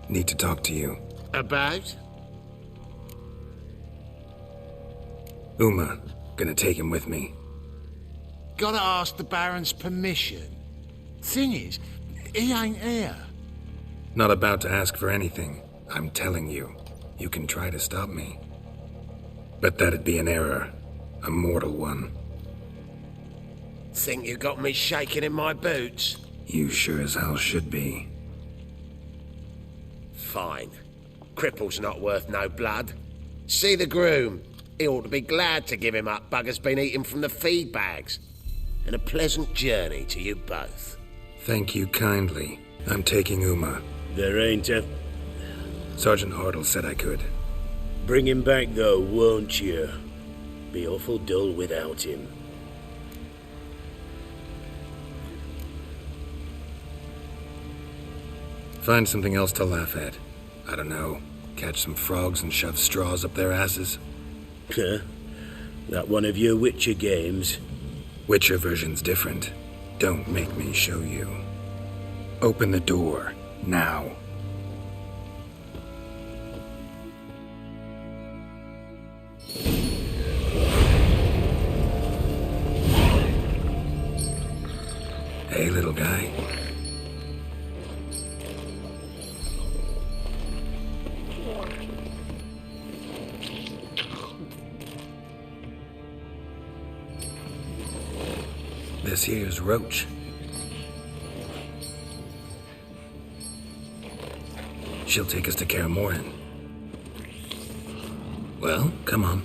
Need to talk to you. About? Uma. Gonna take him with me. Gotta ask the Baron's permission. Thing is, he ain't here. Not about to ask for anything. I'm telling you. You can try to stop me. But that'd be an error. A mortal one. Think you got me shaking in my boots? You sure as hell should be. Fine. Cripple's not worth no blood. See the groom. He ought to be glad to give him up. Bugger's been eating from the feed bags. And a pleasant journey to you both. Thank you kindly. I'm taking Uma. There ain't a... Sergeant Hartle said I could. Bring him back though, won't you? Be awful dull without him. Find something else to laugh at. I don't know. Catch some frogs and shove straws up their asses. Huh? That one of your Witcher games? Witcher version's different. Don't make me show you. Open the door. Now. Hey, little guy. This here's Roach. She'll take us to Kaer Morhen. Well, come on.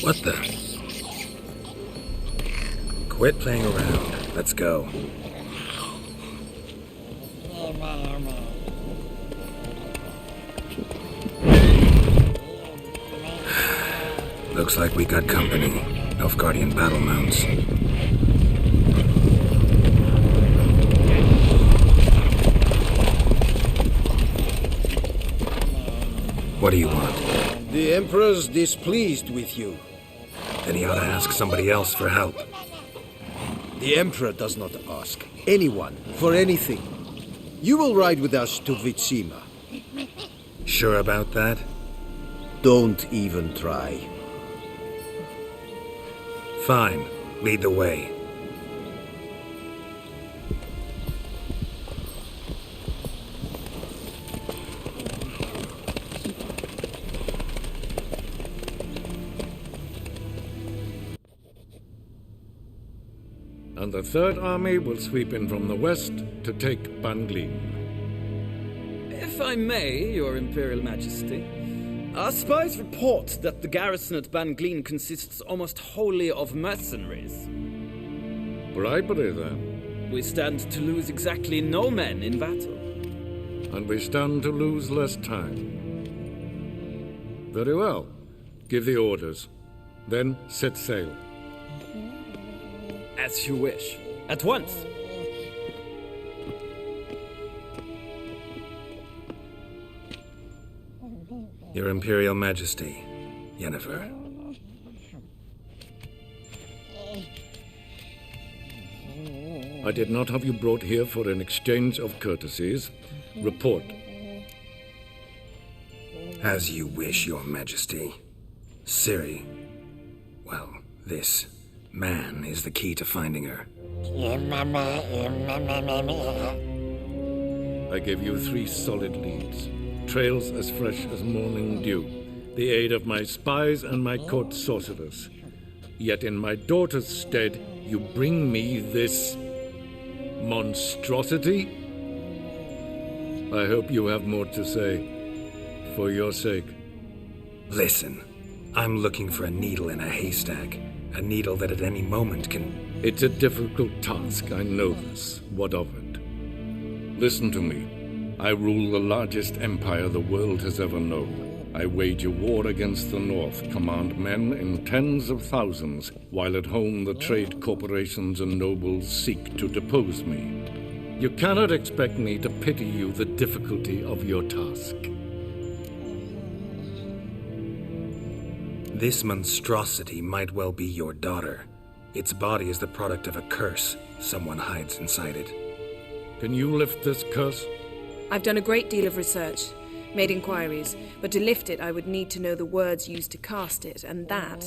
What the? Quit playing around. Let's go. Looks like we got company. Nilfgaardian battle mounts. What do you want? The Emperor's displeased with you. Then he ought to ask somebody else for help. The Emperor does not ask anyone for anything. You will ride with us to Vitsima. Sure about that? Don't even try. Fine. Lead the way. And the Third Army will sweep in from the west to take Banglin. If I may, Your Imperial Majesty, our spies report that the garrison at Banglin consists almost wholly of mercenaries. Bribery, then. We stand to lose exactly no men in battle. And we stand to lose less time. Very well. Give the orders. Then set sail. As you wish. At once. Your Imperial Majesty, Yennefer. I did not have you brought here for an exchange of courtesies. Report. As you wish, Your Majesty. Ciri. Well, this man is the key to finding her. I gave you 3 solid leads. Trails as fresh as morning dew. The aid of my spies and my court sorcerers. Yet in my daughter's stead, you bring me this monstrosity? I hope you have more to say. For your sake. Listen, I'm looking for a needle in a haystack. A needle that at any moment can... It's a difficult task, I know this. What of it? Listen to me. I rule the largest empire the world has ever known. I wage a war against the North, command men in tens of thousands, while at home the trade corporations and nobles seek to depose me. You cannot expect me to pity you the difficulty of your task. This monstrosity might well be your daughter. Its body is the product of a curse. Someone hides inside it. Can you lift this curse? I've done a great deal of research, made inquiries, but to lift it I would need to know the words used to cast it, and that...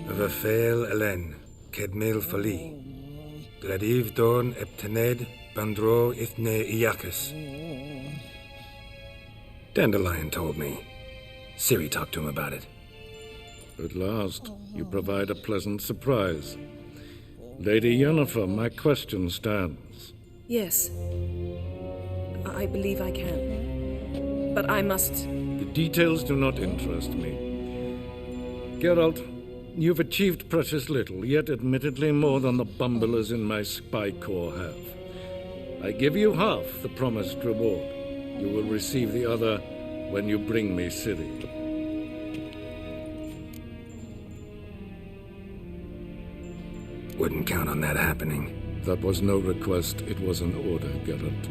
Vafel Elen, Kedmil Fali, Gladiv Dorn Eptened, Bandro Ithne Iacus. Dandelion told me. Siri talked to him about it. At last, you provide a pleasant surprise. Lady Yennefer, my question stands. Yes. I believe I can. But I must... The details do not interest me. Geralt, you've achieved precious little, yet admittedly more than the bumblers in my spy corps have. I give you half the promised reward. You will receive the other when you bring me Ciri. Wouldn't count on that happening. That was no request, it was an order, Geralt.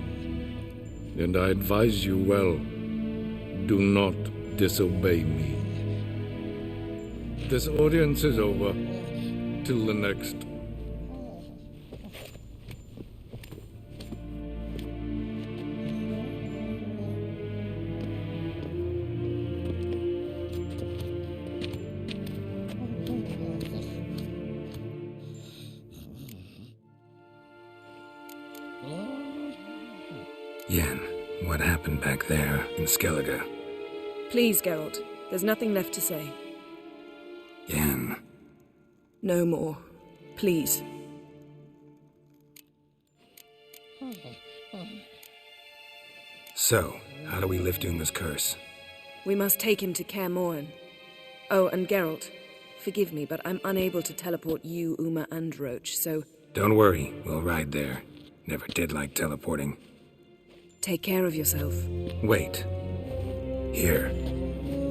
And I advise you well, do not disobey me. This audience is over. Till the next. Yen, what happened back there in Skellige? Please, Geralt. There's nothing left to say. Yen. No more. Please. So, how do we lift Uma's curse? We must take him to Kaer Morhen. Oh, and Geralt, forgive me, but I'm unable to teleport you, Uma, and Roach, so... Don't worry, we'll ride there. Never did like teleporting. Take care of yourself. Wait. Here.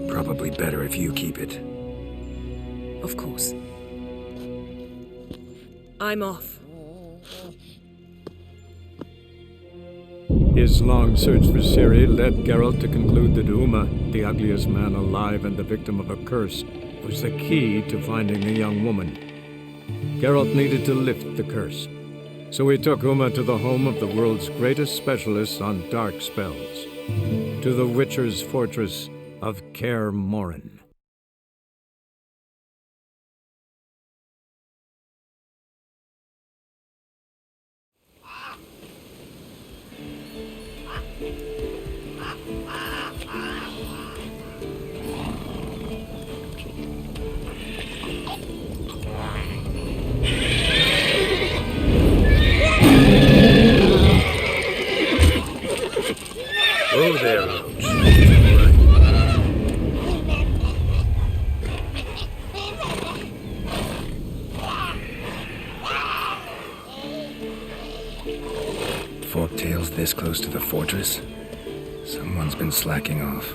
Probably better if you keep it. Of course. I'm off. His long search for Ciri led Geralt to conclude that Uma, the ugliest man alive and the victim of a curse, was the key to finding the young woman. Geralt needed to lift the curse, so he took Uma to the home of the world's greatest specialists on dark spells, to the Witcher's fortress of Kaer Morhen. Oh, there, Roach. Forktail's this close to the fortress? Someone's been slacking off.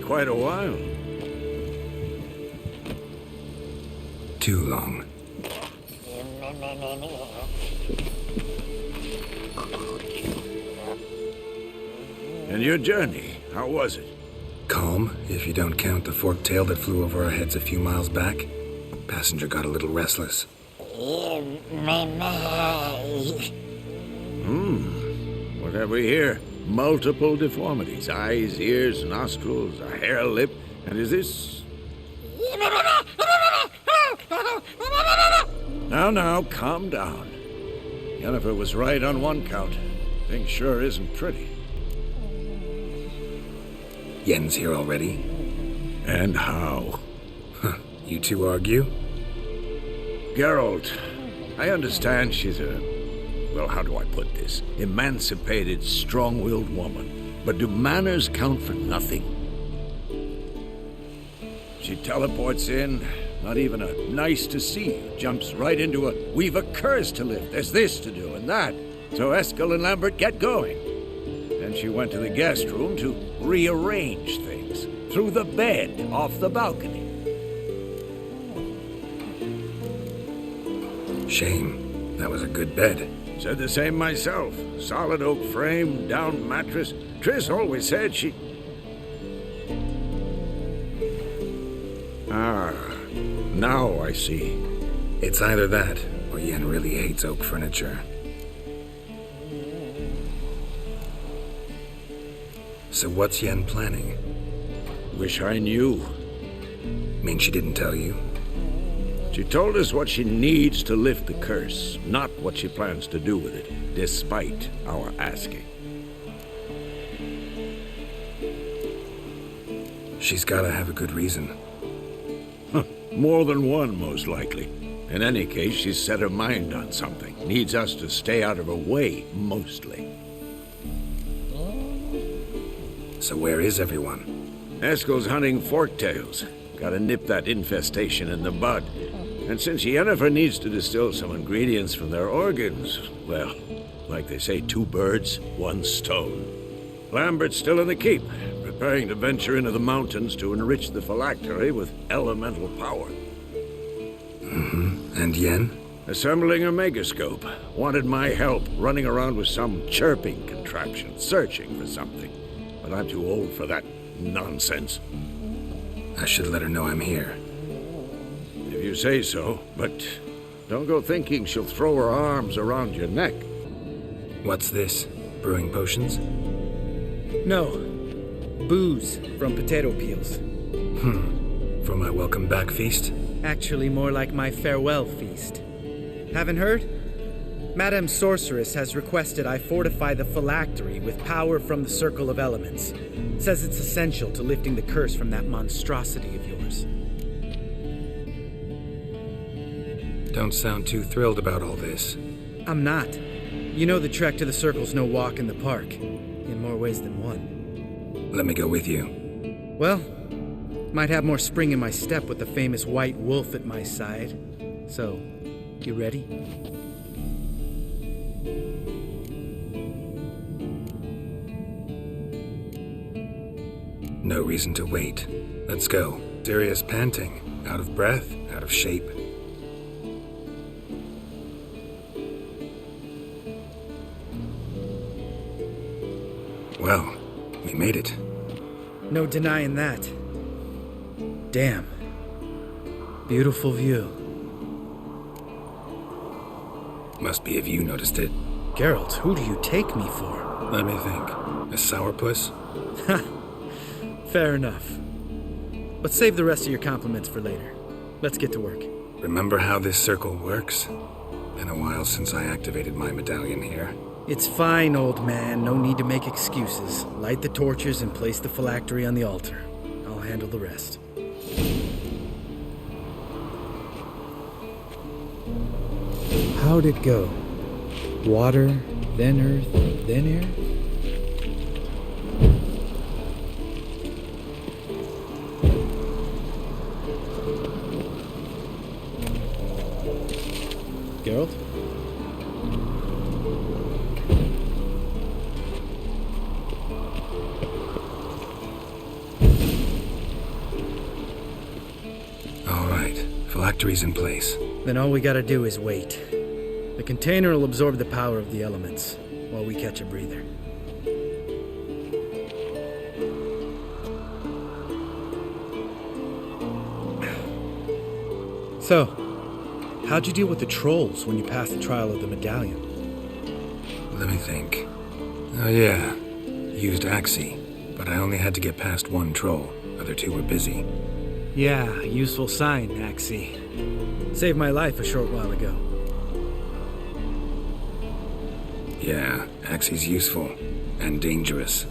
Quite a while. Too long. And your journey, how was it? Calm, if you don't count the forktail that flew over our heads a few miles back. Passenger got a little restless. What have we here? Multiple deformities. Eyes, ears, nostrils, a hair lip. And is this... Now, calm down. Yennefer was right on one count. Thing sure isn't pretty. Yen's here already? And how? You two argue? Geralt, I understand she's a... well, how do I put this? Emancipated, strong-willed woman. But do manners count for nothing? She teleports in, not even a nice to see you, jumps right into a we've a curse to lift, there's this to do and that. So Eskel and Lambert get going. Then she went to the guest room to rearrange things. Threw the bed off the balcony. Shame. That was a good bed. Said the same myself. Solid oak frame, down mattress. Triss always said she... Ah, now I see. It's either that, or Yen really hates oak furniture. So what's Yen planning? Wish I knew. Mean she didn't tell you? She told us what she needs to lift the curse, not what she plans to do with it, despite our asking. She's gotta have a good reason. More than one, most likely. In any case, she's set her mind on something. Needs us to stay out of her way, mostly. So where is everyone? Eskel's hunting forktails. Gotta nip that infestation in the bud. And since Yennefer needs to distill some ingredients from their organs, well, like they say, 2 birds, 1 stone. Lambert's still in the keep, preparing to venture into the mountains to enrich the phylactery with elemental power. And Yen? Assembling a megascope. Wanted my help running around with some chirping contraption, searching for something. But I'm too old for that nonsense. I should let her know I'm here. If you say so, but don't go thinking she'll throw her arms around your neck. What's this? Brewing potions? No. Booze from potato peels. For my welcome back feast? Actually, more like my farewell feast. Haven't heard? Madame Sorceress has requested I fortify the phylactery with power from the Circle of Elements. Says it's essential to lifting the curse from that monstrosity of yours. Don't sound too thrilled about all this. I'm not. You know the trek to the Circle's no walk in the park. In more ways than one. Let me go with you. Well, might have more spring in my step with the famous white wolf at my side. So, you ready? No reason to wait. Let's go. Serious panting. Out of breath, out of shape. Well, we made it. No denying that. Damn. Beautiful view. Must be if you noticed it. Geralt, who do you take me for? Let me think. A sourpuss? Fair enough. But save the rest of your compliments for later. Let's get to work. Remember how this circle works? Been a while since I activated my medallion here. It's fine, old man. No need to make excuses. Light the torches and place the phylactery on the altar. I'll handle the rest. How'd it go? Water, then earth, then air? Geralt? All right, phylactery's in place. Then all we gotta do is wait. The container will absorb the power of the elements, while we catch a breather. So, how'd you deal with the trolls when you passed the trial of the medallion? Let me think. Oh yeah, used Axie, but I only had to get past 1 troll. Other 2 were busy. Yeah, useful sign, Axie. Saved my life a short while ago. Yeah, Axie's useful. And dangerous.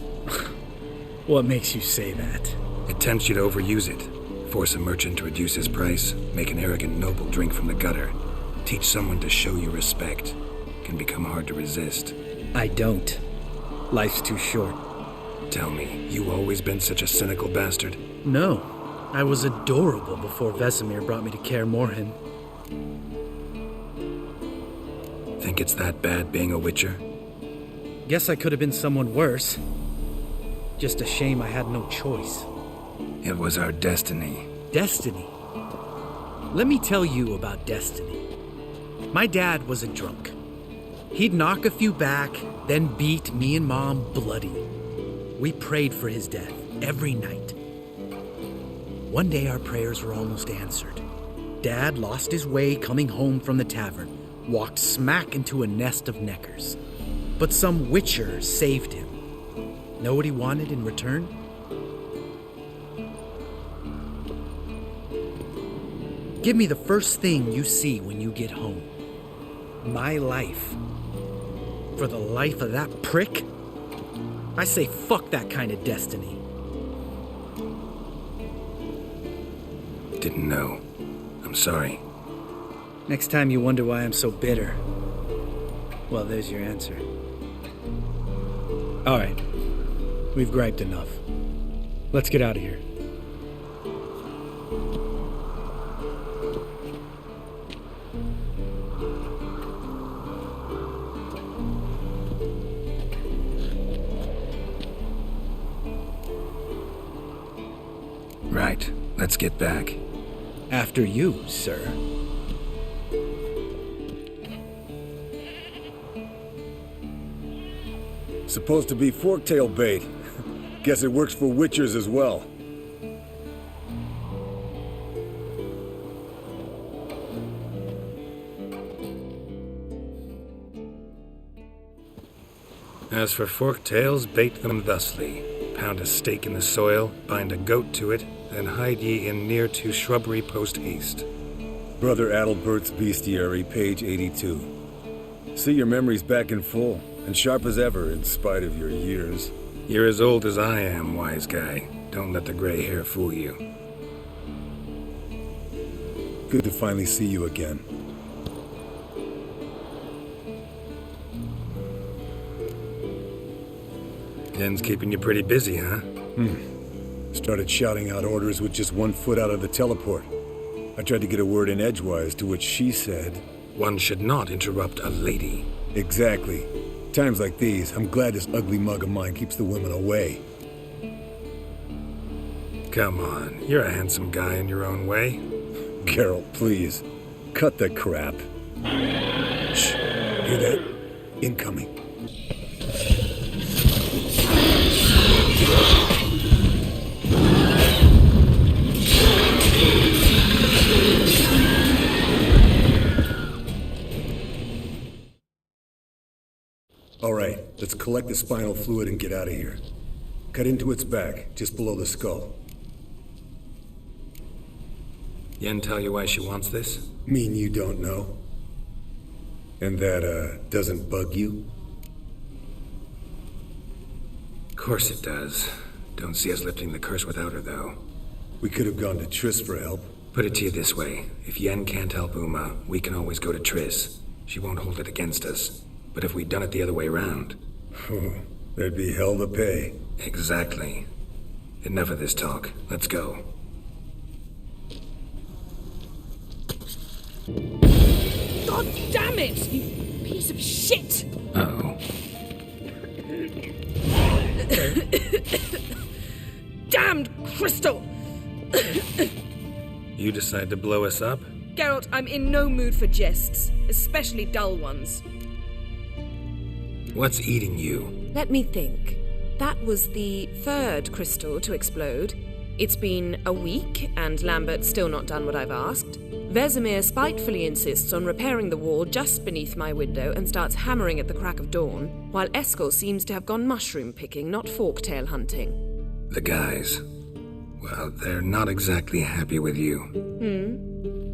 What makes you say that? It tempts you to overuse it. Force a merchant to reduce his price. Make an arrogant noble drink from the gutter. Teach someone to show you respect. Can become hard to resist. I don't. Life's too short. Tell me, you always been such a cynical bastard? No. I was adorable before Vesemir brought me to Kaer Morhen. Think it's that bad being a Witcher? Guess I could have been someone worse. Just a shame I had no choice. It was our destiny. Destiny? Let me tell you about destiny. My dad was a drunk. He'd knock a few back, then beat me and Mom bloody. We prayed for his death every night. One day our prayers were almost answered. Dad lost his way coming home from the tavern, walked smack into a nest of neckers. But some Witcher saved him. Know what he wanted in return? Give me the first thing you see when you get home. My life. For the life of that prick? I say fuck that kind of destiny. Didn't know. I'm sorry. Next time you wonder why I'm so bitter, well, there's your answer. All right. We've griped enough. Let's get out of here. Right. Let's get back. After you, sir. Supposed to be forktail bait. Guess it works for Witchers as well. As for forktails, bait them thusly. Pound a stake in the soil, bind a goat to it, then hide ye in near to shrubbery post haste. Brother Adalbert's Bestiary, page 82. See, your memory's back in full, and sharp as ever in spite of your years. You're as old as I am, wise guy. Don't let the gray hair fool you. Good to finally see you again. Yen's keeping you pretty busy, huh? Started shouting out orders with just 1 foot out of the teleport. I tried to get a word in edgewise, to which she said, One should not interrupt a lady. Exactly. Times like these, I'm glad this ugly mug of mine keeps the women away. Come on, you're a handsome guy in your own way. Geralt, please. Cut the crap. Shh. Hear that? Incoming. All right, let's collect the spinal fluid and get out of here. Cut into its back, just below the skull. Yen tell you why she wants this? Mean you don't know? And that, doesn't bug you? Of course it does. Don't see us lifting the curse without her, though. We could have gone to Triss for help. Put it to you this way. If Yen can't help Uma, we can always go to Triss. She won't hold it against us. But if we'd done it the other way around... There'd be hell to pay. Exactly. Enough of this talk. Let's go. God damn it, you piece of shit! Uh-oh. Damned crystal! You decide to blow us up? Geralt, I'm in no mood for jests, especially dull ones. What's eating you? Let me think. That was the third crystal to explode. It's been a week, and Lambert's still not done what I've asked. Vesemir spitefully insists on repairing the wall just beneath my window and starts hammering at the crack of dawn, while Eskel seems to have gone mushroom picking, not forktail hunting. The guys. Well, they're not exactly happy with you.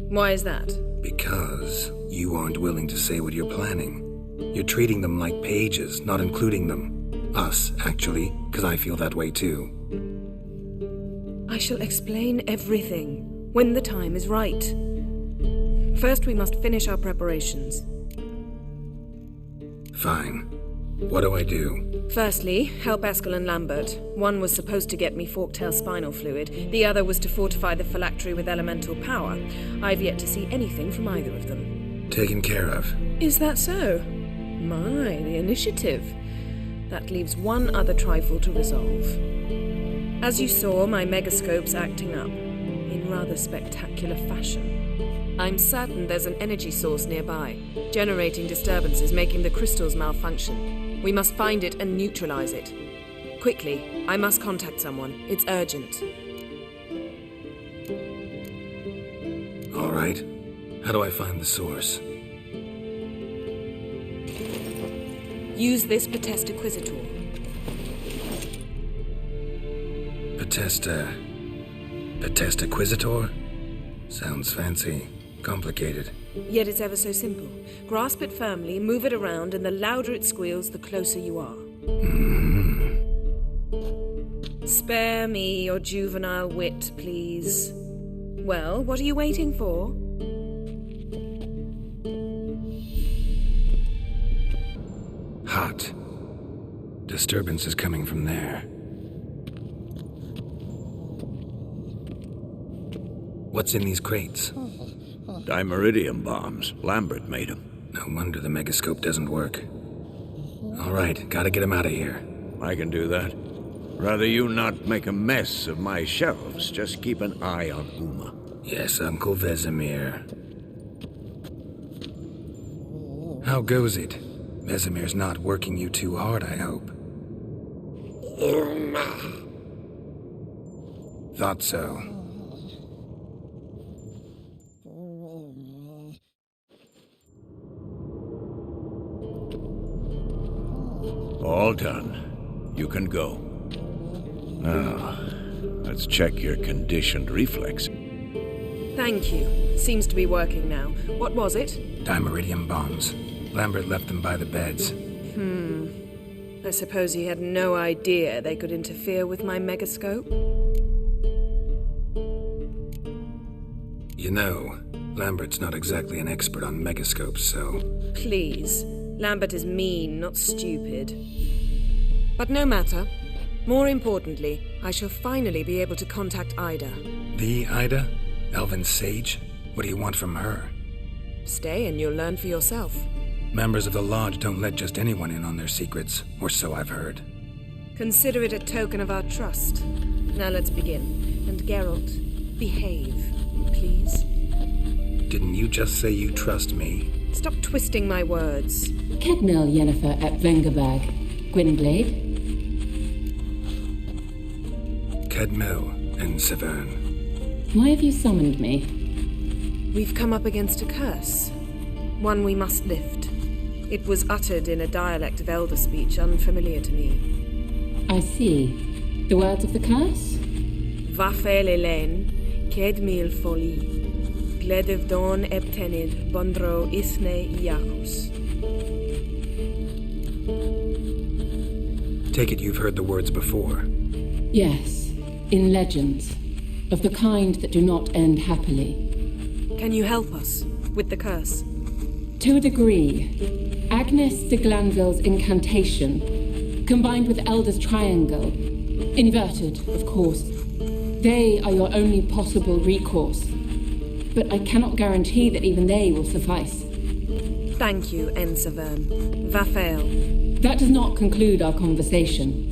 Why is that? Because you aren't willing to say what you're planning. You're treating them like pages, not including them. Us, actually, because I feel that way too. I shall explain everything when the time is right. First, we must finish our preparations. Fine. What do I do? Firstly, help Eskel and Lambert. One was supposed to get me forktail spinal fluid. The other was to fortify the phylactery with elemental power. I've yet to see anything from either of them. Taken care of. Is that so? My, the initiative. That leaves one other trifle to resolve. As you saw, my megascope's acting up, in rather spectacular fashion. I'm certain there's an energy source nearby, generating disturbances, making the crystals malfunction. We must find it and neutralize it. Quickly, I must contact someone. It's urgent. All right. How do I find the source? Use this Potesta Quisitor. Potesta Quisitor? Sounds fancy. Complicated. Yet it's ever so simple. Grasp it firmly, move it around, and the louder it squeals, the closer you are. Spare me your juvenile wit, please. Well, what are you waiting for? Hot. Disturbance is coming from there. What's in these crates? Dimeridium bombs. Lambert made them. No wonder the megascope doesn't work. All right, gotta get him out of here. I can do that. Rather you not make a mess of my shelves. Just keep an eye on Uma. Yes, Uncle Vesemir. How goes it? Vesemir's not working you too hard, I hope. Thought so. All done. You can go. Now, let's check your conditioned reflex. Thank you. Seems to be working now. What was it? Dimeridium bombs. Lambert left them by the beds. I suppose he had no idea they could interfere with my megascope? You know, Lambert's not exactly an expert on megascopes, so... Please. Lambert is mean, not stupid. But no matter. More importantly, I shall finally be able to contact Ida. The Ida? Elven Sage? What do you want from her? Stay and you'll learn for yourself. Members of the Lodge don't let just anyone in on their secrets, or so I've heard. Consider it a token of our trust. Now let's begin. And Geralt, behave, please. Didn't you just say you trust me? Stop twisting my words. Kedmil Yennefer at Vengerberg. Gwynblade? Kedmil and Severn. Why have you summoned me? We've come up against a curse. One we must lift. It was uttered in a dialect of Elder speech unfamiliar to me. I see. The words of the curse? Vafel Elen, Kedmil Foli, Gledev Don Ebtenid, Bondro Isne Iakus. Take it you've heard the words before. Yes, in legends, of the kind that do not end happily. Can you help us with the curse? To a degree, Agnes de Glanville's incantation, combined with Elder's triangle, inverted, of course, they are your only possible recourse. But I cannot guarantee that even they will suffice. Thank you, Ensevern. Vafel. That does not conclude our conversation.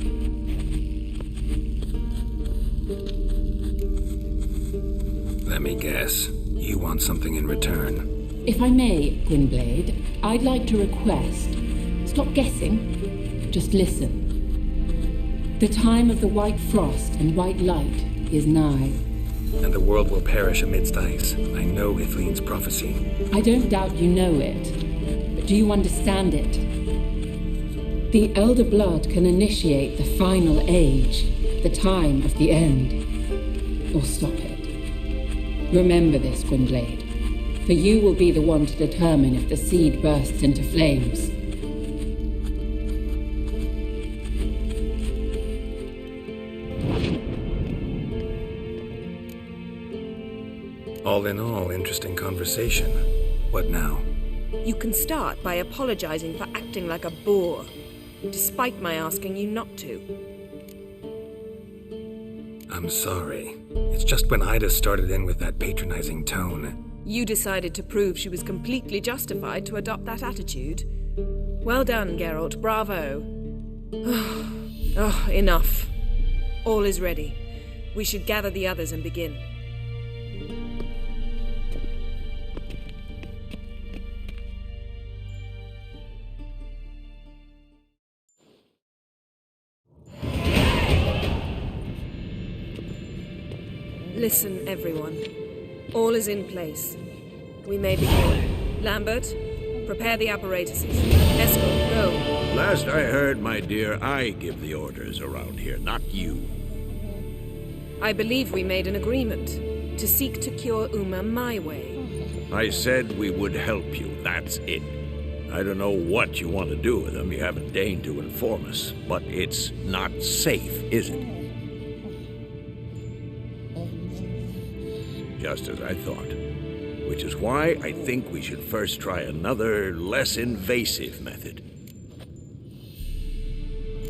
Let me guess. You want something in return. If I may, Gwynblade, I'd like to request. Stop guessing. Just listen. The time of the white frost and white light is nigh. And the world will perish amidst ice. I know Ithleen's prophecy. I don't doubt you know it. But do you understand it? The Elder Blood can initiate the final age, the time of the end. Or stop it. Remember this, Gwynblade. For you will be the one to determine if the seed bursts into flames. All in all, interesting conversation. What now? You can start by apologizing for acting like a bore, despite my asking you not to. I'm sorry. It's just when Ida started in with that patronizing tone. You decided to prove she was completely justified to adopt that attitude. Well done, Geralt. Bravo. Oh, enough. All is ready. We should gather the others and begin. Listen, everyone. All is in place. We may begin. Lambert, prepare the apparatuses. Escort, go. Last I heard, my dear, I give the orders around here, not you. I believe we made an agreement to seek to cure Uma my way. I said we would help you, that's it. I don't know what you want to do with them, you haven't deigned to inform us, but it's not safe, is it? Just as I thought. Which is why I think we should first try another, less invasive method.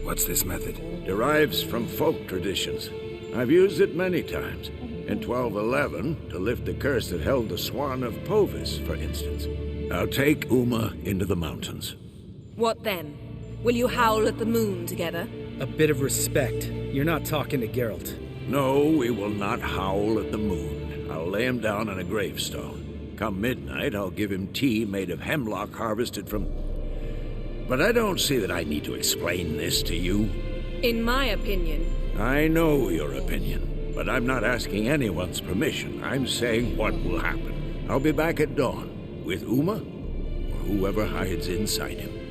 What's this method? Derives from folk traditions. I've used it many times. In 1211, to lift the curse that held the Swan of Povis, for instance. I'll take Uma into the mountains. What then? Will you howl at the moon together? A bit of respect. You're not talking to Geralt. No, we will not howl at the moon. I'll lay him down on a gravestone. Come midnight, I'll give him tea made of hemlock harvested from... But I don't see that I need to explain this to you. In my opinion... I know your opinion, but I'm not asking anyone's permission. I'm saying what will happen. I'll be back at dawn, with Uma, or whoever hides inside him.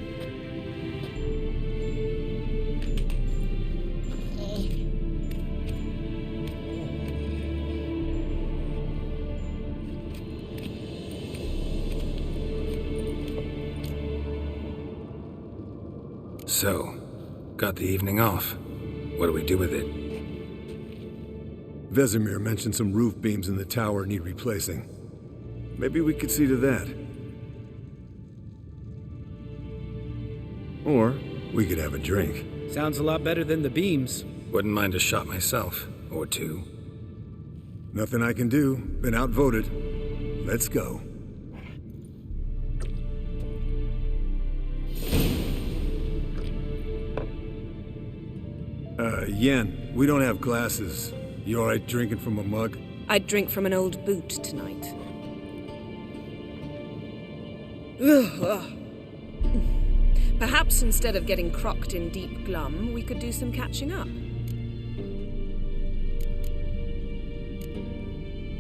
So, got the evening off. What do we do with it? Vesemir mentioned some roof beams in the tower need replacing. Maybe we could see to that. Or we could have a drink. Sounds a lot better than the beams. Wouldn't mind a shot myself, or two. Nothing I can do. Been outvoted. Let's go. Yen, we don't have glasses. You alright drinking from a mug? I'd drink from an old boot tonight. Perhaps instead of getting crocked in deep glum, we could do some catching up.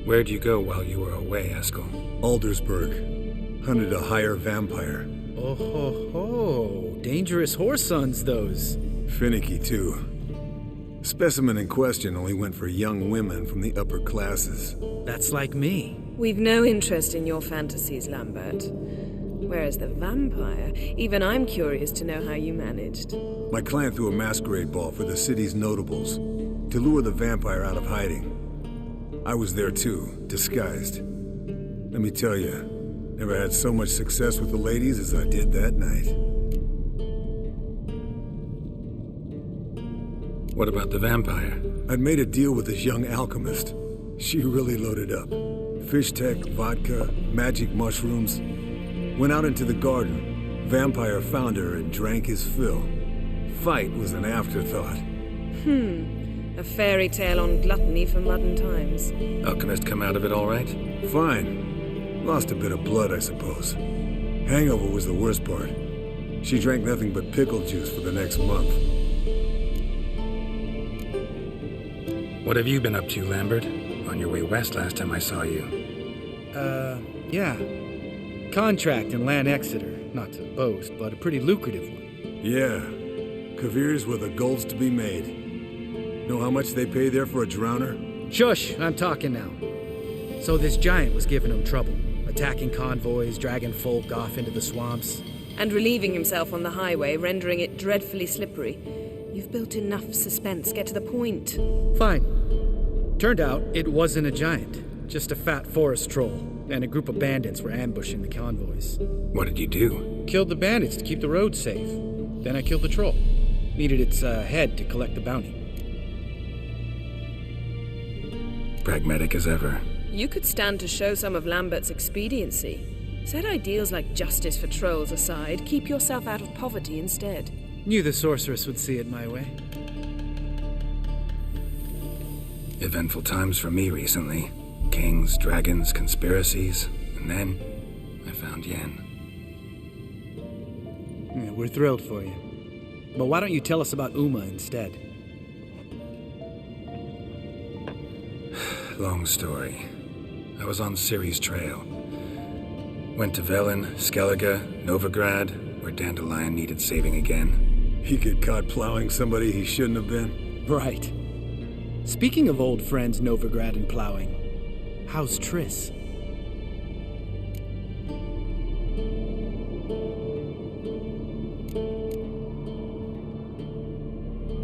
Where'd you go while you were away, Eskel? Aldersburg. Hunted a higher vampire. Oh ho ho. Dangerous whoresons, those. Finicky, too. Specimen in question only went for young women from the upper classes. That's like me. We've no interest in your fantasies, Lambert. Whereas the vampire, even I'm curious to know how you managed. My client threw a masquerade ball for the city's notables to lure the vampire out of hiding. I was there too, disguised. Let me tell you, never had so much success with the ladies as I did that night. What about the vampire? I'd made a deal with this young alchemist. She really loaded up. Fish tech, vodka, magic mushrooms. Went out into the garden. Vampire found her and drank his fill. Fight was an afterthought. A fairy tale on gluttony for modern times. Alchemist come out of it all right? Fine. Lost a bit of blood, I suppose. Hangover was the worst part. She drank nothing but pickle juice for the next month. What have you been up to, Lambert? On your way west last time I saw you. Yeah. Contract in Lan Exeter. Not to boast, but a pretty lucrative one. Yeah. Kavir's where the gold's to be made. Know how much they pay there for a drowner? Shush, I'm talking now. So this giant was giving him trouble. Attacking convoys, dragging folk off into the swamps. And relieving himself on the highway, rendering it dreadfully slippery. You've built enough suspense. Get to the point. Fine. Turned out it wasn't a giant. Just a fat forest troll, and a group of bandits were ambushing the convoys. What did you do? Killed the bandits to keep the road safe. Then I killed the troll. Needed its head to collect the bounty. Pragmatic as ever. You could stand to show some of Lambert's expediency. Set ideals like justice for trolls aside, keep yourself out of poverty instead. Knew the sorceress would see it my way. Eventful times for me recently. Kings, dragons, conspiracies, and then I found Yen. Yeah, we're thrilled for you. But why don't you tell us about Uma instead? Long story. I was on Ciri's trail. Went to Velen, Skellige, Novigrad, where Dandelion needed saving again. He get caught plowing somebody he shouldn't have been? Right. Speaking of old friends Novigrad and plowing, how's Triss?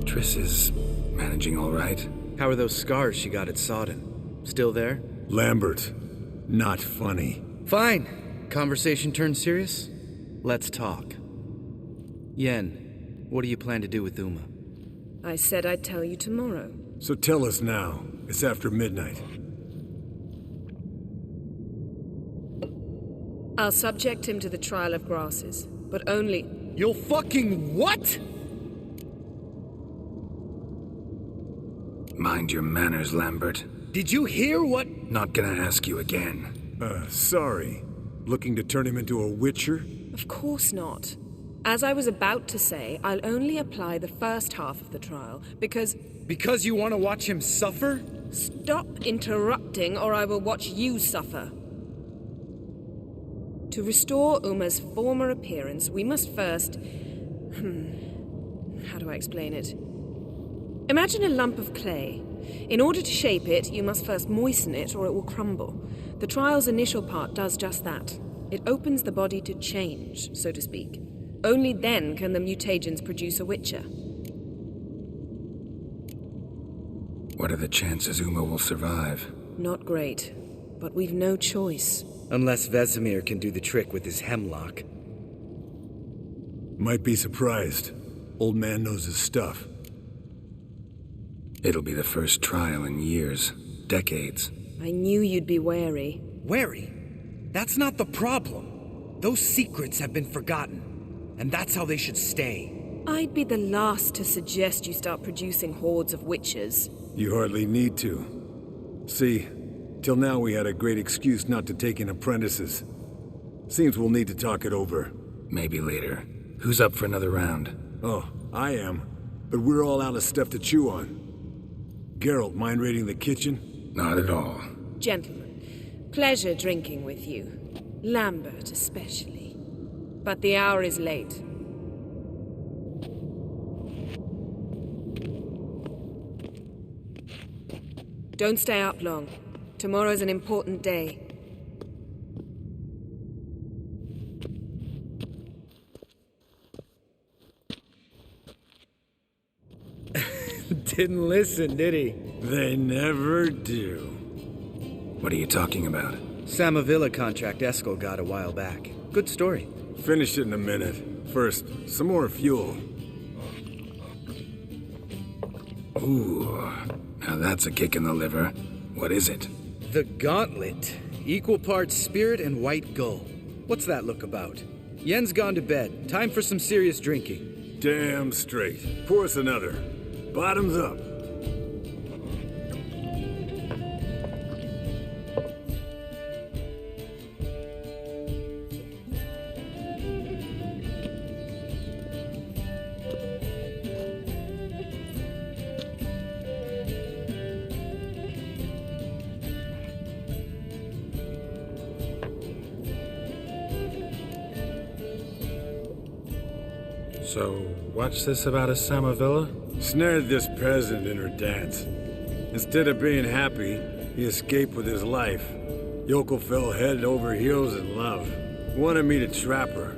Triss is managing all right. How are those scars she got at Sodden? Still there? Lambert, not funny. Fine. Conversation turned serious? Let's talk. Yen, what do you plan to do with Uma? I said I'd tell you tomorrow. So tell us now. It's after midnight. I'll subject him to the trial of grasses, but only... You'll fucking what? Mind your manners, Lambert. Did you hear what? Not gonna ask you again. Sorry. Looking to turn him into a witcher? Of course not. As I was about to say, I'll only apply the first half of the trial, because... Because you want to watch him suffer? Stop interrupting, or I will watch you suffer. To restore Uma's former appearance, we must first... How do I explain it? Imagine a lump of clay. In order to shape it, you must first moisten it, or it will crumble. The trial's initial part does just that. It opens the body to change, so to speak. Only then can the mutagens produce a witcher. What are the chances Uma will survive? Not great, but we've no choice. Unless Vesemir can do the trick with his hemlock. Might be surprised. Old man knows his stuff. It'll be the first trial in years, decades. I knew you'd be wary. Wary? That's not the problem. Those secrets have been forgotten, and that's how they should stay. I'd be the last to suggest you start producing hordes of witches. You hardly need to. See, till now we had a great excuse not to take in apprentices. Seems we'll need to talk it over. Maybe later. Who's up for another round? Oh, I am. But we're all out of stuff to chew on. Geralt, mind raiding the kitchen? Not at all. Gentlemen, pleasure drinking with you. Lambert especially. But the hour is late. Don't stay up long. Tomorrow's an important day. Didn't listen, did he? They never do. What are you talking about? Samavilla contract Eskel got a while back. Good story. Finish it in a minute. First, some more fuel. Ooh, now that's a kick in the liver. What is it? The Gauntlet. Equal parts spirit and white gull. What's that look about? Yen's gone to bed. Time for some serious drinking. Damn straight. Pour us another. Bottoms up. So, what's this about a Samavilla? Snared this peasant in her dance. Instead of being happy, he escaped with his life. Yokel fell head over heels in love. Wanted me to trap her.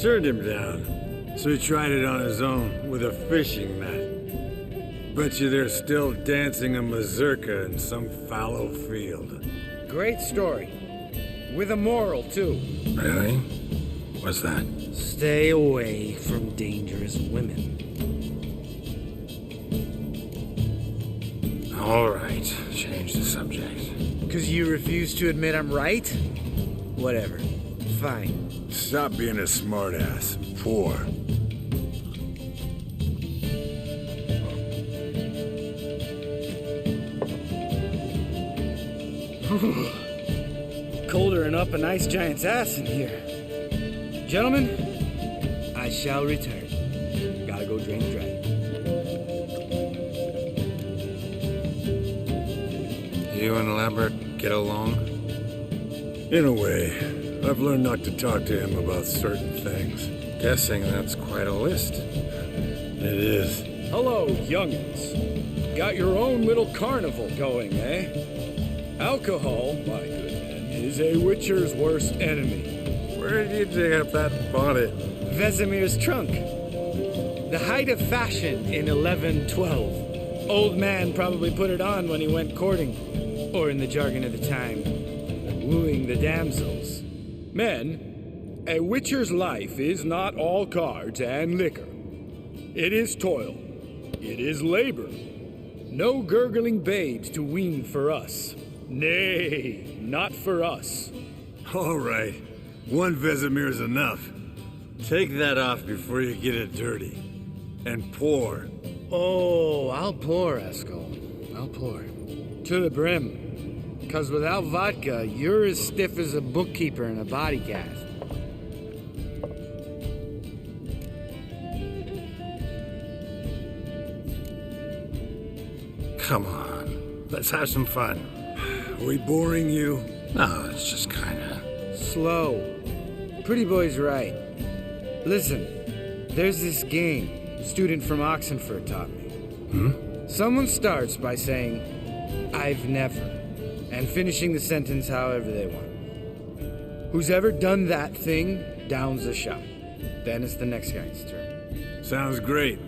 Turned him down. So he tried it on his own with a fishing net. Bet you they're still dancing a mazurka in some fallow field. great story. With a moral, too. Really? What's that? Stay away from dangerous women. All right, change the subject. 'Cause you refuse to admit I'm right? Whatever. Fine. Stop being a smartass. Poor. Colder and up a nice giant's ass in here. Gentlemen, I shall return. Gotta go drain the dragon. You and Lambert get along? In a way, I've learned not to talk to him about certain things. Guessing that's quite a list. It is. Hello, youngins. Got your own little carnival going, eh? Alcohol, my good man, is a witcher's worst enemy. Where did you dig up that bonnet? Vesemir's trunk. The height of fashion in 1112. Old man probably put it on when he went courting, or in the jargon of the time, wooing the damsels. Men, a witcher's life is not all cards and liquor. It is toil. It is labor. No gurgling babes to wean for us. Nay, not for us. All right. One Vesemir's enough. Take that off before you get it dirty. And pour. Oh, I'll pour, Eskel. I'll pour. To the brim. 'Cause without vodka, you're as stiff as a bookkeeper in a body cast. Come on, let's have some fun. Are we boring you? No, it's just kinda... Slow. Pretty boy's right. Listen, there's this game student from Oxenford taught me. Someone starts by saying, I've never, and finishing the sentence however they want. Who's ever done that thing downs a shot. Then it's the next guy's turn. Sounds great.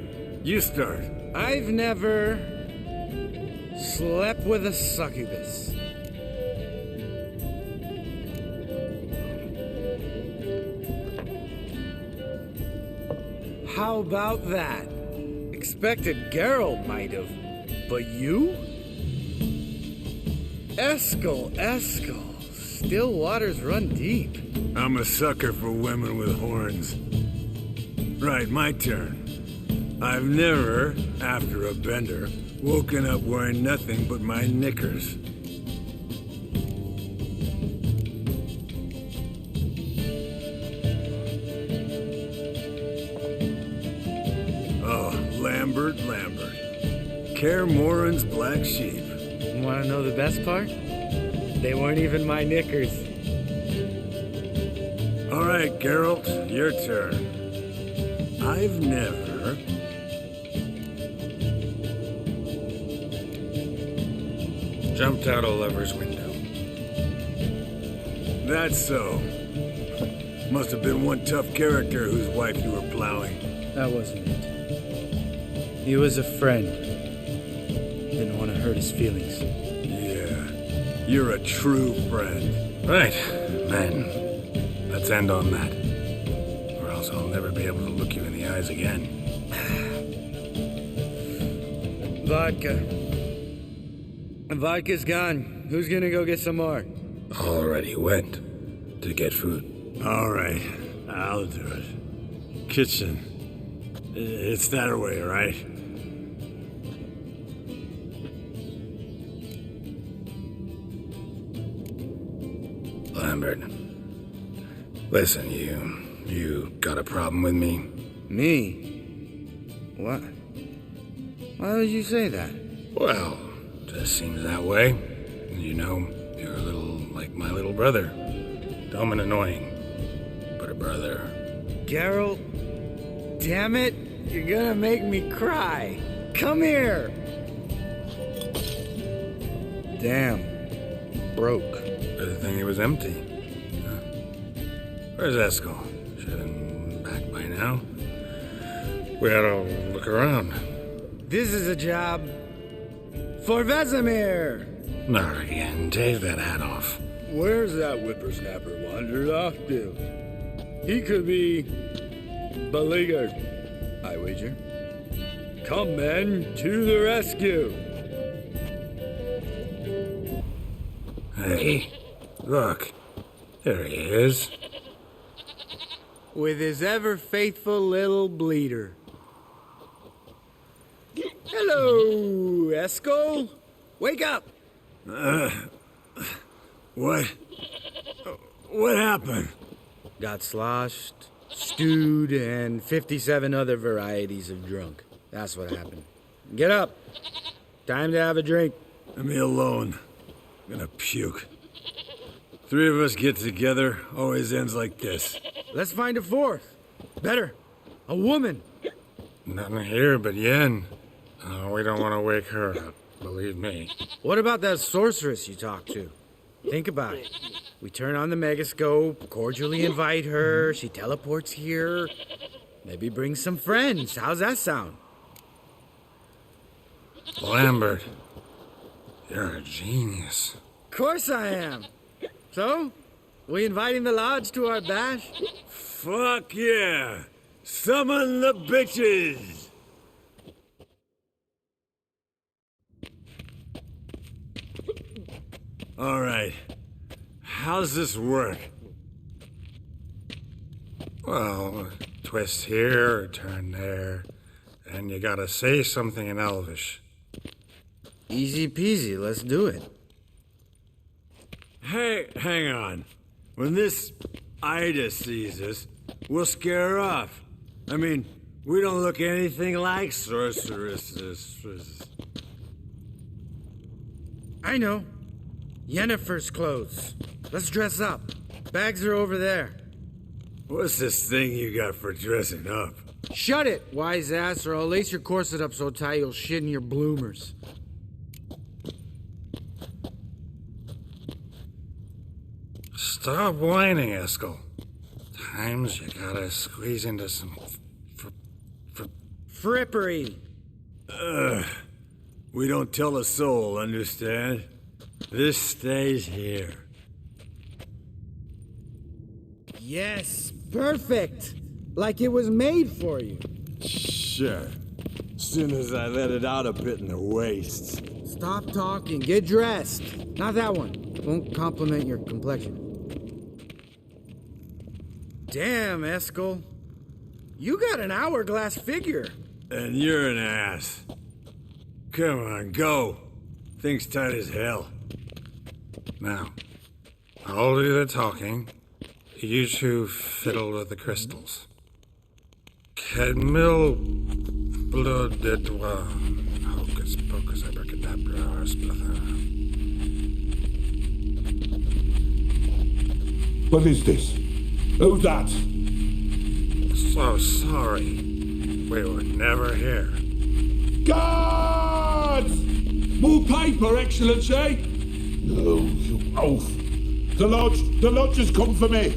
You start. I've never slept with a succubus. How about that? Expected Geralt might have, but you? Eskel. Still waters run deep. I'm a sucker for women with horns. Right, my turn. I've never, after a bender, woken up wearing nothing but my knickers. Oh, Lambert. Kaer Morhen's black sheep. Want to know the best part? They weren't even my knickers. All right, Geralt, your turn. I've never... Jumped out a lover's window. That's so. Must have been one tough character whose wife you were plowing. That wasn't it. He was a friend. Didn't want to hurt his feelings. Yeah, you're a true friend. Right, then. Let's end on that. Or else I'll never be able to look you in the eyes again. Vodka. Vodka's gone. Who's gonna go get some more? Already went to get food. All right, I'll do it. Kitchen. It's that way, right? Lambert. Listen, you got a problem with me? Me? What? Why would you say that? Well, just seems that way. You know, you're a little like my little brother. Dumb and annoying, but a brother. Geralt, damn it, you're gonna make me cry. Come here. Damn, broke. Good thing it was empty. Where's Eskel? Should have been back by now. We ought to look around. This is a job for Vesemir. Not again. Take that hat off. Where's that whippersnapper wandered off to? He could be beleaguered, I wager. Come, men, to the rescue! Hey, look. There he is. With his ever-faithful little bleeder. Hello, Esco. Wake up! What? What happened? Got sloshed, stewed, and 57 other varieties of drunk. That's what happened. Get up. Time to have a drink. Leave me alone. I'm gonna puke. Three of us get together, always ends like this. Let's find a fourth. Better. A woman. Nothing here but Yen. We don't want to wake her up, believe me. What about that sorceress you talked to? Think about it. We turn on the megascope, cordially invite her, she teleports here. Maybe bring some friends. How's that sound? Lambert, you're a genius. Of course I am. So, we inviting the lodge to our bash? Fuck yeah! Summon the bitches! Alright. How's this work? Well, twist here, turn there, and you gotta say something in Elvish. Easy peasy, let's do it. Hey, hang on. When this Ida sees us, we'll scare her off. I mean, we don't look anything like sorceresses. I know. Yennefer's clothes. Let's dress up. Bags are over there. What's this thing you got for dressing up? Shut it, wise ass, or I'll lace your corset up so tight you'll shit in your bloomers. Stop whining, Eskel. Times you gotta squeeze into some frippery. We don't tell a soul, understand? This stays here. Yes, perfect. Like it was made for you. Sure. Soon as I let it out a bit in the waist. Stop talking, get dressed. Not that one. Won't compliment your complexion. Damn, Eskel. You got an hourglass figure. And you're an ass. Come on, go. Thing's tight as hell. Now, I'll do the talking. You two fiddle with the crystals. Kedmil blood de doigt. Hocus pocus abracadabra splather. What is this? Who's that? So sorry. We were never here. Guards! More paper, Excellency! No, you oaf. The lodge has come for me.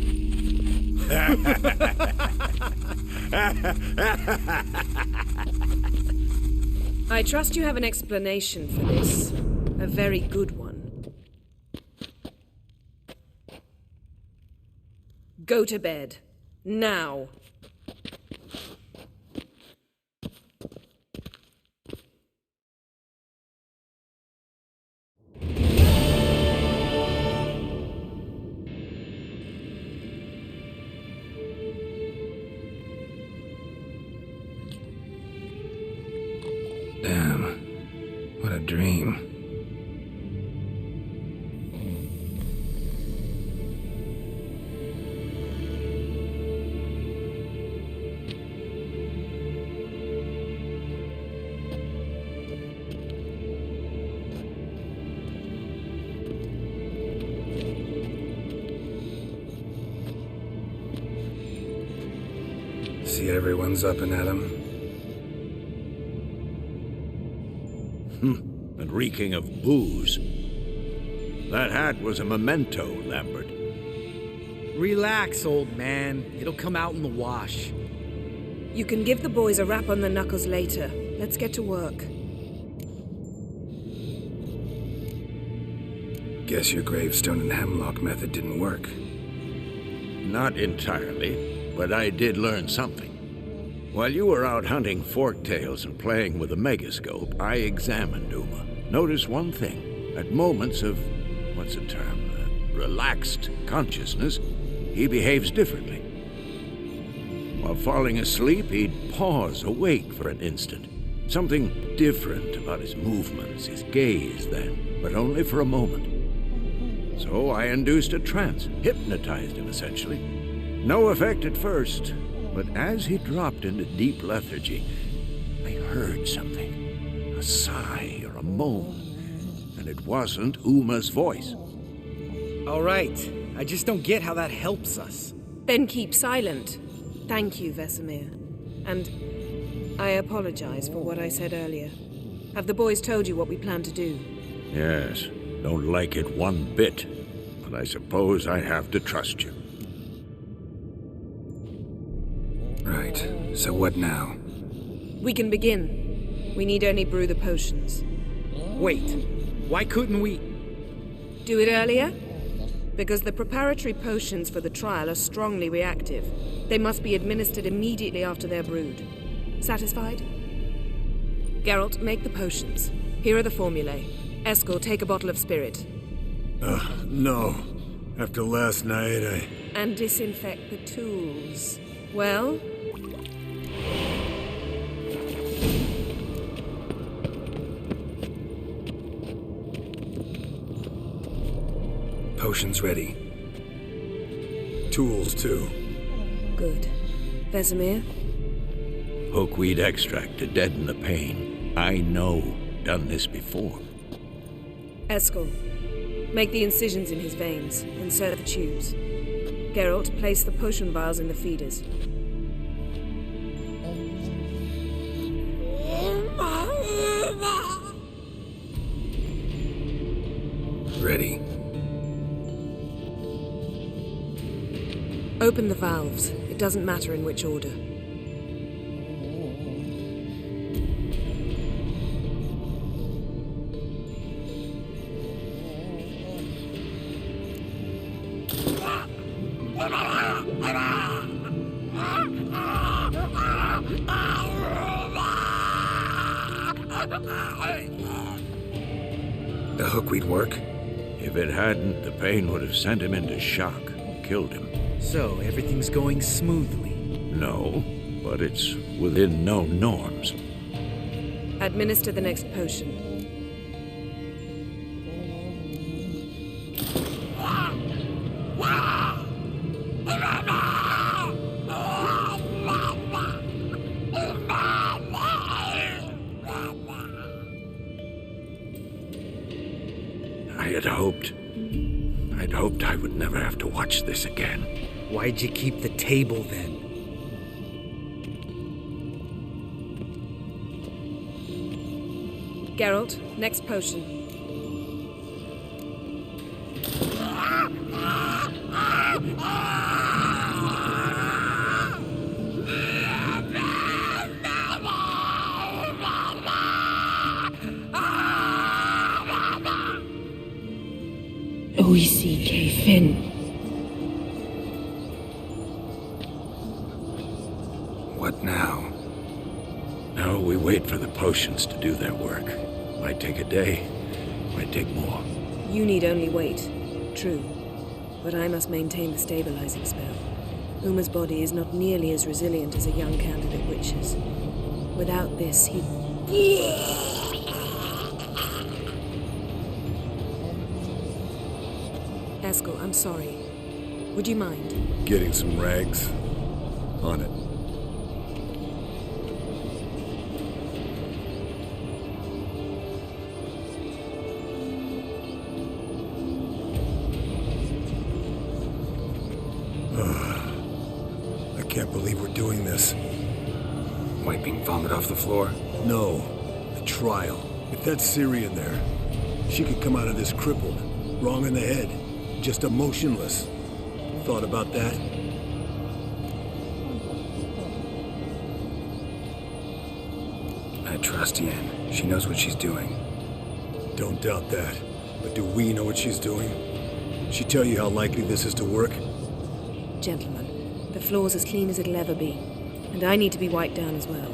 I trust you have an explanation for this. A very good one. Go to bed. Now. Damn. What a dream. See everyone's up and at 'em. And reeking of booze. That hat was a memento, Lambert. Relax, old man. It'll come out in the wash. You can give the boys a rap on the knuckles later. Let's get to work. Guess your gravestone and hemlock method didn't work. Not entirely, but I did learn something. While you were out hunting forktails and playing with a megascope, I examined Uma. Noticed one thing. At moments of, what's the term, relaxed consciousness, he behaves differently. While falling asleep, he'd pause awake for an instant. Something different about his movements, his gaze then, but only for a moment. So I induced a trance, hypnotized him essentially. No effect at first, but as he dropped into deep lethargy, I heard something. A sigh or a moan. And it wasn't Uma's voice. All right. I just don't get how that helps us. Then keep silent. Thank you, Vesemir. And I apologize for what I said earlier. Have the boys told you what we plan to do? Yes, don't like it one bit. But I suppose I have to trust you. Right. So what now? We can begin. We need only brew the potions. Wait. Why couldn't we... Do it earlier? Because the preparatory potions for the trial are strongly reactive. They must be administered immediately after they're brewed. Satisfied? Geralt, make the potions. Here are the formulae. Eskel, take a bottle of spirit. No. After last night, And disinfect the tools. Well? Potions ready. Tools, too. Good. Vesemir? Hookweed extract to deaden the pain. I know. Done this before. Eskel, make the incisions in his veins. Insert the tubes. Geralt, place the potion vials in the feeders. Ready. Open the valves. It doesn't matter in which order. The hookweed work? If it hadn't, the pain would have sent him into shock, killed him. So, everything's going smoothly? No, but it's within known norms. Administer the next potion. I'd hoped I would never have to watch this again. Why'd you keep the table then? Geralt, next potion. OECK Finn. What now? Now we wait for the potions to do their work. Might take a day, might take more. You need only wait. True. But I must maintain the stabilizing spell. Uma's body is not nearly as resilient as a young candidate witch's. Without this, he... Eskel, I'm sorry. Would you mind? Getting some rags. On it. I can't believe we're doing this. Wiping vomit off the floor? No. The trial. If that's Syrian there, she could come out of this crippled, wrong in the head, just emotionless. Thought about that? I trust Yen. She knows what she's doing. Don't doubt that. But do we know what she's doing? She tell you how likely this is to work? Gentlemen, the floor's as clean as it'll ever be, and I need to be wiped down as well.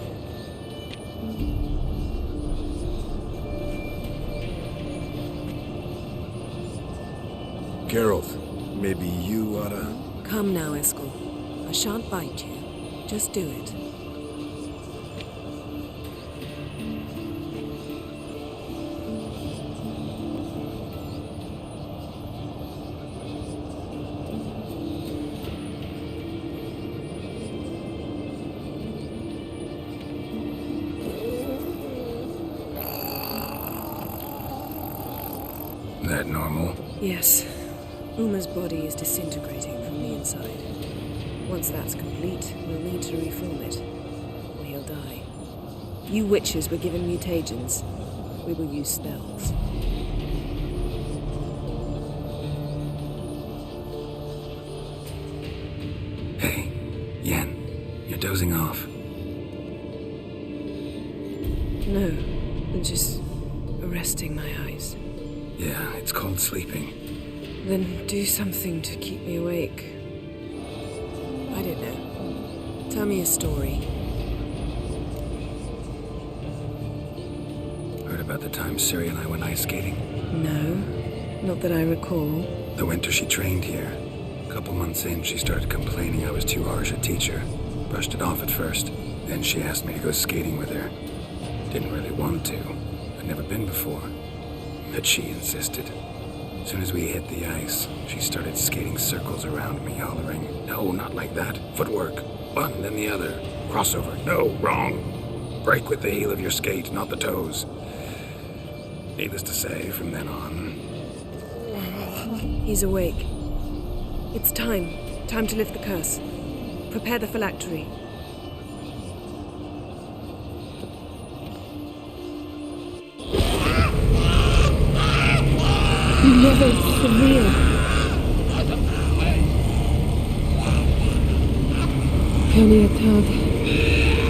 Geralt, maybe you oughta... Come now, Eskel. I shan't bite you. Just do it. That normal? Yes. Uma's body is disintegrating from the inside. Once that's complete, we'll need to reform it, or he'll die. You witches were given mutagens. We will use spells. Hey, Yen, you're dozing off. No, I'm just resting my eyes. Yeah, it's called sleeping. Then do something to keep me awake. I don't know. Tell me a story. Heard about the time Ciri and I went ice skating? No, not that I recall. The winter she trained here. A couple months in, she started complaining I was too harsh a teacher. Brushed it off at first. Then she asked me to go skating with her. Didn't really want to. I'd never been before. But she insisted. As soon as we hit the ice, she started skating circles around me, hollering, "No, not like that. Footwork. One, then the other. Crossover. No, wrong. Break with the heel of your skate, not the toes." Needless to say, from then on... He's awake. It's time. Time to lift the curse. Prepare the phylactery. Never severe. Kaniatad,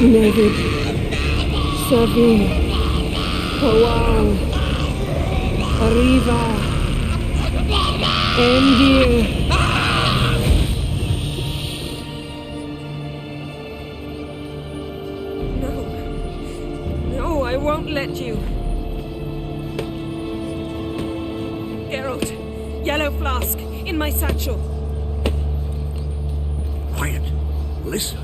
Nevid, Severe, Kowal, Arriva, Endir. No, I won't let you. Geralt, yellow flask, in my satchel. Quiet. Listen.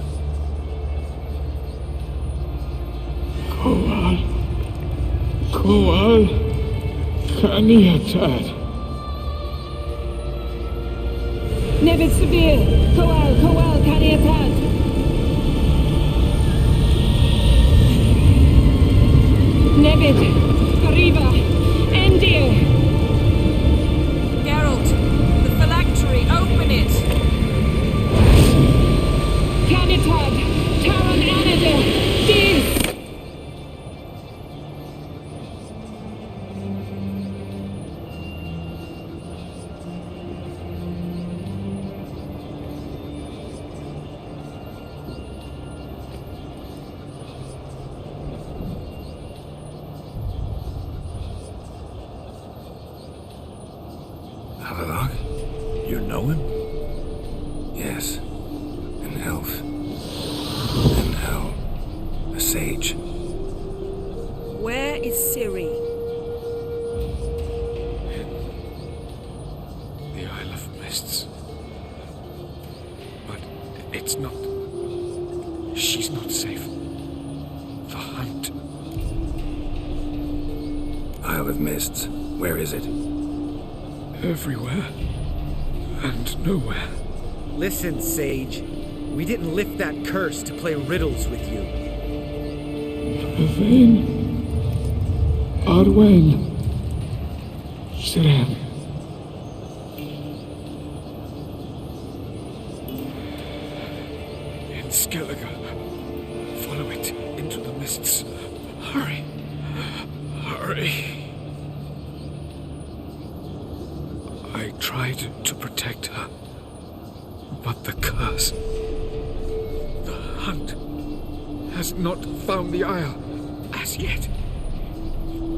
Kowal, Kaniatad. Nevid Severe, Kowal, Kaniatad. Nevid, Arriva, Endir. Geralt, the phylactery, open it! Canitad, Taran Anada, Dis! Havelock? You know him? Yes. An elf. And hell. A sage. Where is Ciri? The Isle of Mists. But it's not... She's not safe. The hunt. Isle of Mists. Where is it? Everywhere. And nowhere. Listen, Sage. We didn't lift that curse to play riddles with you. Yvain. Arwen. Siren. In Skellige. Follow it into the mists. Hurry. Hurry. I tried to protect her, but the curse, the hunt, has not found the Isle as yet.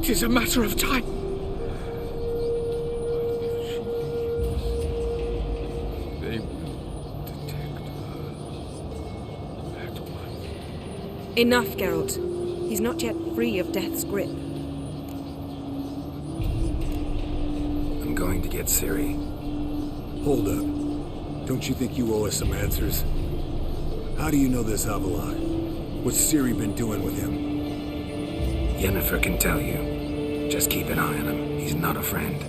'Tis a matter of time. Enough, Geralt. He's not yet free of death's grip. I'm going to get Ciri. Hold up. Don't you think you owe us some answers? How do you know this Avalok? What's Ciri been doing with him? Yennefer can tell you. Just keep an eye on him. He's not a friend.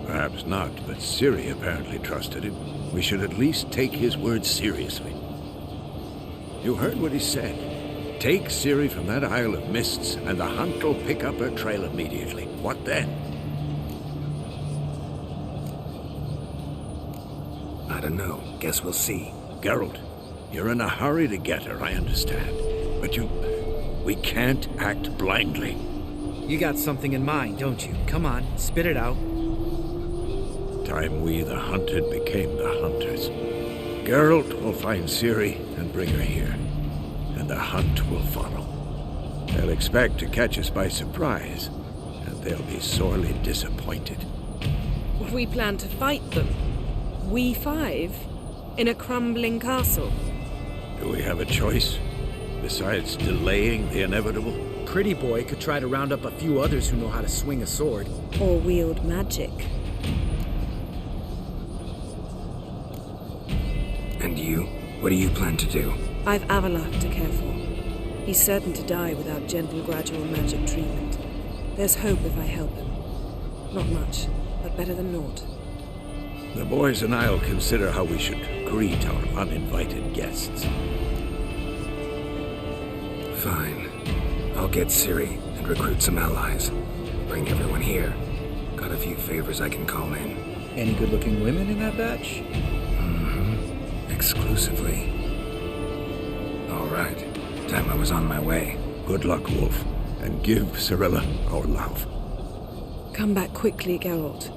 Perhaps not, but Ciri apparently trusted him. We should at least take his words seriously. You heard what he said. Take Ciri from that Isle of Mists, and the hunt will pick up her trail immediately. What then? I don't know. Guess we'll see. Geralt, you're in a hurry to get her, I understand. But we can't act blindly. You got something in mind, don't you? Come on, spit it out. Time we, the hunted, became the hunters. Geralt will find Ciri and bring her here, and the hunt will follow. They'll expect to catch us by surprise, and they'll be sorely disappointed. We plan to fight them. We 5? In a crumbling castle? Do we have a choice, besides delaying the inevitable? Pretty boy could try to round up a few others who know how to swing a sword. Or wield magic. And you? What do you plan to do? I've Avalok to care for. He's certain to die without gentle, gradual magic treatment. There's hope if I help him. Not much, but better than naught. The boys and I'll consider how we should greet our uninvited guests. Fine. I'll get Ciri and recruit some allies. Bring everyone here. Got a few favors I can call in. Any good-looking women in that batch? Exclusively. All right. Time I was on my way. Good luck, Wolf. And give Cirilla our love. Come back quickly, Geralt.